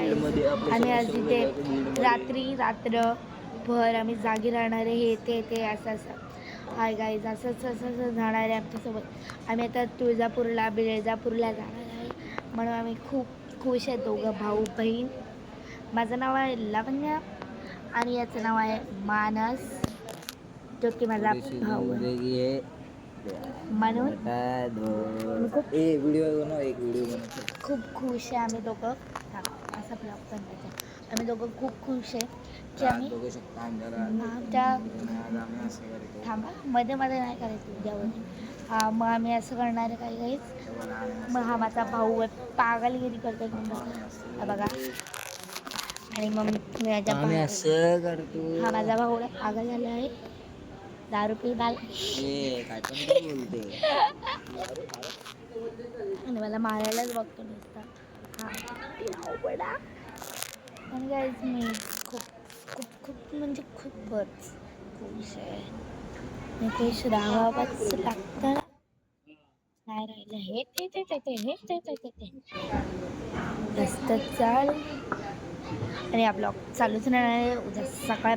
बीडमध्ये आम्ही आज इथे रात्रभर आम्ही जागी राहणार आहे. हे ते असं हाय गाईज, असं जाणार आहे आमच्यासोबत. आम्ही आता बिळजापूरला जाणार आहे. म्हणून आम्ही खूप खुश आहे, दोघं भाऊ बहीण. माझं नाव आहे लावण्या आणि याचं नाव आहे मानस, जो की माझा भाऊ आहे. म्हणून खूप खुश आहे आम्ही दोघं. असा ब्लॉग बनवायचा. आम्ही दोघं खूप खुश आहे की आम्ही आमच्या थांबा मध्ये नाही करायचं उद्यावर. मग आम्ही असं करणार आहे काही काहीच. मग हा माझा भाऊ आहे, पागलगिरी करतो बघा. आणि मग हा माझा भाऊ पागल झाला आहे, दारू पिऊन आणि मला मारायलाच बघतो नुसता. हा पण गाईज मी खूप म्हणजे खूपच खुश आहे. मी खुश राहावंच लागतं. नाही राहिलं हे ते रस्त्यात चाल. आणि हा ब्लॉग चालूच नाही, उद्या सकाळ